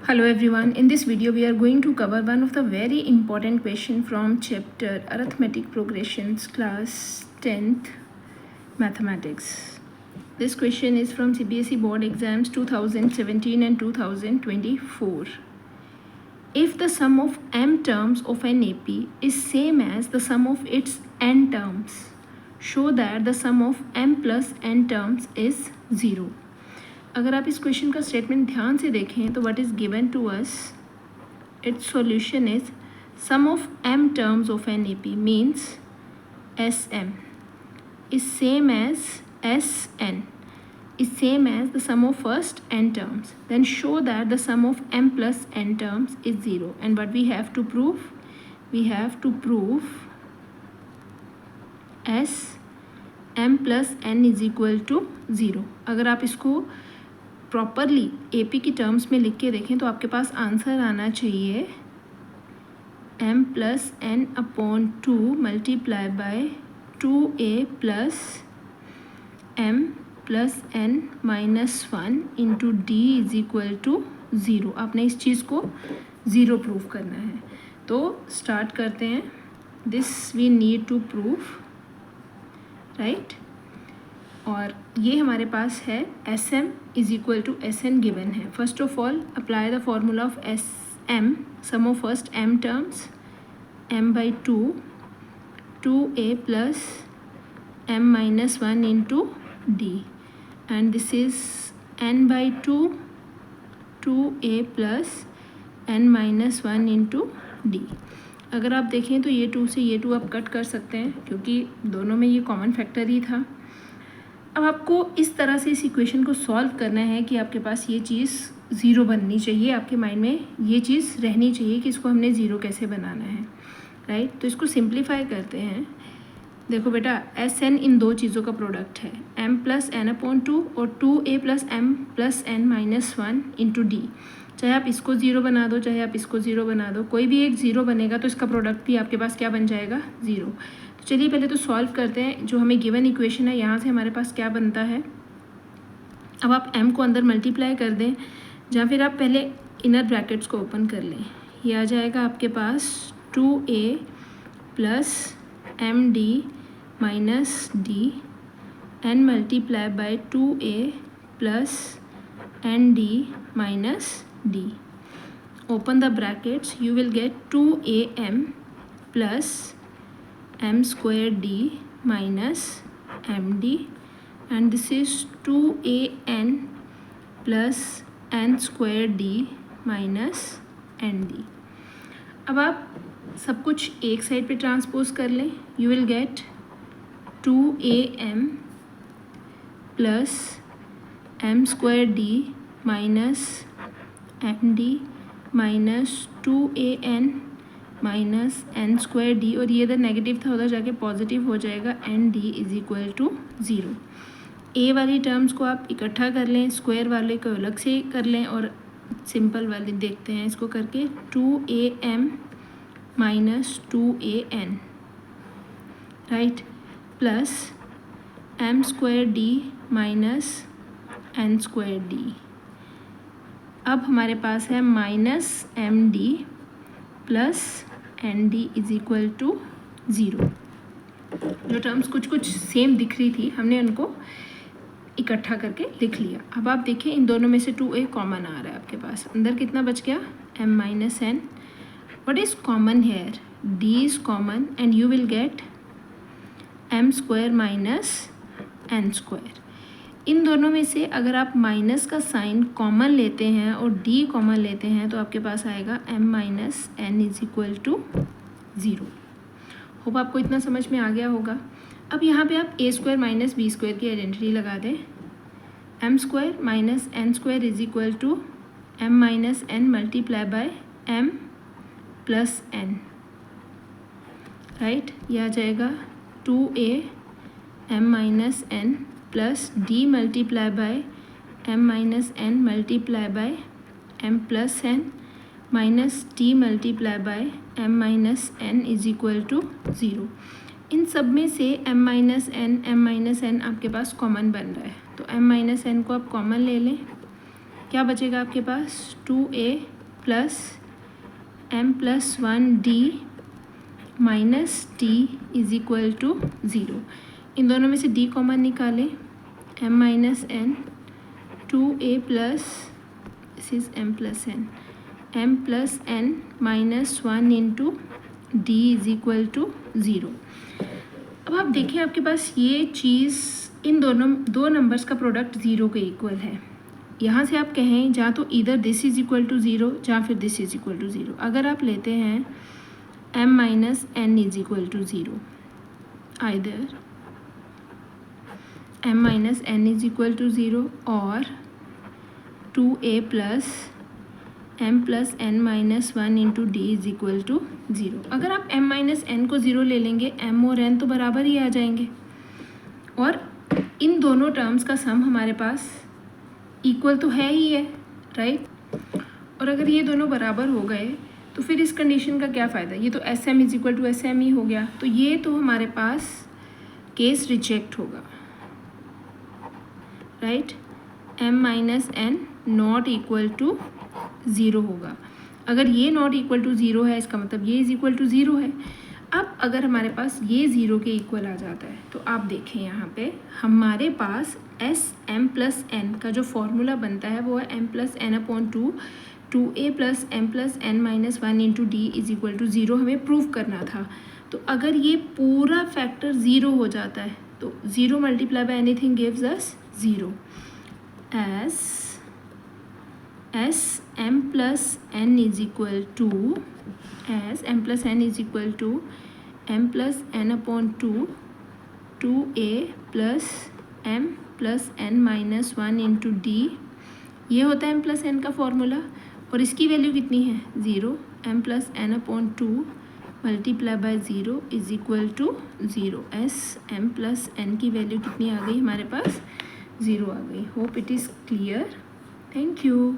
Hello everyone, in this video we are going to cover one of the very important question from chapter Arithmetic Progressions class 10th Mathematics. This question is from CBSE board exams 2017 and 2024. If the sum of m terms of an AP is same as the sum of its n terms, show that the sum of m plus n terms is 0. अगर आप इस question का statement ध्यान से देखें तो what is given to us, its solution is sum of m terms of an AP means sm is same as sn is same as the sum of first n terms. Then show that the sum of m plus n terms is 0. And what we have to prove? We have to prove m plus n is equal to 0. अगर आप इसको properly AP की terms में लिख के देखें तो आपके पास आंसर आना चाहिए m plus n upon 2 multiply by 2a plus m plus n minus 1 into d is equal to 0. आपने इस चीज़ को 0 प्रूव करना है. तो स्टार्ट करते हैं. This we need to prove, right. और ये हमारे पास है sm is equal to sn given है. First of all apply the formula of sm, sum of first m terms m by 2a plus m minus 1 into d and this is n by 2a plus n minus 1 into d. अगर आप देखें तो ये 2 से ये 2 आप cut कर सकते हैं क्योंकि दोनों में ये कॉमन फैक्टर ही था. अब आपको इस तरह से इस इक्वेशन को सॉल्व करना है कि आपके पास ये चीज़ 0 बननी चाहिए. आपके माइंड में ये चीज़ रहनी चाहिए कि इसको हमने 0 कैसे बनाना है, राइट. तो इसको सिंप्लीफाई करते हैं. देखो बेटा, sn इन दो चीज़ों का प्रोडक्ट है, m प्लस n अपॉन 2 और 2a plus m plus n minus 1 into D. चाहे आप इसको 0 बना दो, चाहे आप इसको 0 बना दो, कोई भी एक 0 बनेगा तो इसका प्रोडक्ट भी आपके पास क्या बन जाएगा, 0. तो चलिए पहले तो सॉल्व करते हैं. जो हमें गिवन इक्वेशन है यहाँ से हमारे पास क्या बनता है. अब आप m को अंदर मल्टीप्लाई कर दें, जहाँ फिर आप पहले इनर ब्रैकेट्स को ओपन कर लें. ये आ जाएगा आपके पास 2a plus m d minus d n multiply by 2a plus n d minus d. Open the brackets, you will get 2am plus m square d minus md and this is 2an plus n square d minus nd. अब आप सब कुछ एक side पे transpose कर लें. You will get 2am plus m square d minus md minus 2an minus n square d, और ये इधर नेगेटिव था उधर जाके पॉजिटिव हो जाएगा, n d is equal to 0. A वाली टर्म्स को आप इकट्ठा कर लें, स्क्वायर वाले को अलग से कर लें और सिंपल वाली देखते हैं इसको करके. 2am minus 2an, right, plus m square d minus n square d. अब हमारे पास है minus m d plus n d is equal to 0. जो टर्म्स कुछ कुछ सेम दिख रही थी हमने उनको इकट्ठा करके लिख लिया. अब आप देखें इन दोनों में से 2a कॉमन आ रहा है आपके पास. अंदर कितना बच गया, m minus n. What is common here, d is common and you will get m square minus n square. इन दोनों में से अगर आप माइनस का साइन कॉमन लेते हैं और d कॉमन लेते हैं तो आपके पास आएगा m minus n is equal to 0. Hope आपको इतना समझ में आ गया होगा. अब यहाँ पे आप a square minus b square की आइडेंटिटी लगा दें. m square minus n square is equal to m minus n multiply by m plus n, right. यह आ जाएगा 2a m minus n plus d multiply by m minus n multiply by m plus n minus d multiply by m minus n is equal to 0. इन सब में से m minus N आपके पास common बन रहा है, तो m माइनस एन को आप कॉमन ले लें. क्या बचेगा आपके पास, 2a plus m plus 1d minus t is equal to 0। इन दोनों में से d कॉमन निकालें, m minus n, 2a plus this is m plus n, m plus n minus 1 into d is equal to 0। अब आप देखिए आपके पास ये चीज़ इन दो नंबर्स का प्रोडक्ट 0 के इक्वल है। यहाँ से आप कहें जहाँ तो इधर दिस इज इक्वल टू 0 जहाँ फिर दिस इज इक्वल टू 0। अगर आप लेते हैं m minus n is equal to 0, either m minus n is equal to 0 और 2a plus m plus n minus 1 into d is equal to 0। अगर आप m minus n को 0 ले लेंगे, m और n तो बराबर ही आ जाएंगे और इन दोनों टर्म्स का सम हमारे पास इक्वल तो है ही है, राइट। और अगर ये दोनों बराबर हो गए तो फिर इस कंडीशन का क्या फ़ायदा, ये तो s m is equal to s m ही हो गया, तो ये तो हमारे पास केस रिजेक्ट होगा, right. m minus n not equal to 0 होगा। अगर ये नॉट इक्वल टू 0 है इसका मतलब ये इज इक्वल टू 0 है। अब अगर हमारे पास ये 0 के इक्वल आ जाता है तो आप देखें यहाँ पे हमारे पास एस एम प्लस एन का जो फॉर्मूला बनता है वो है m plus n upon 2a plus m plus n minus 1 into d is equal to 0 हमें प्रूव करना था। तो अगर ये पूरा फैक्टर 0 हो जाता है तो 0 multiply by anything gives us 0। S m plus n is equal to m plus n upon 2a plus m plus n minus 1 into d, ये होता है m प्लस n का फॉर्मूला और इसकी वैल्यू कितनी है 0। m plus n upon 2 multiply by 0 is equal to 0। S m plus n की value कितनी आ गई हमारे पास 0 आ गई। Hope it is clear. Thank you.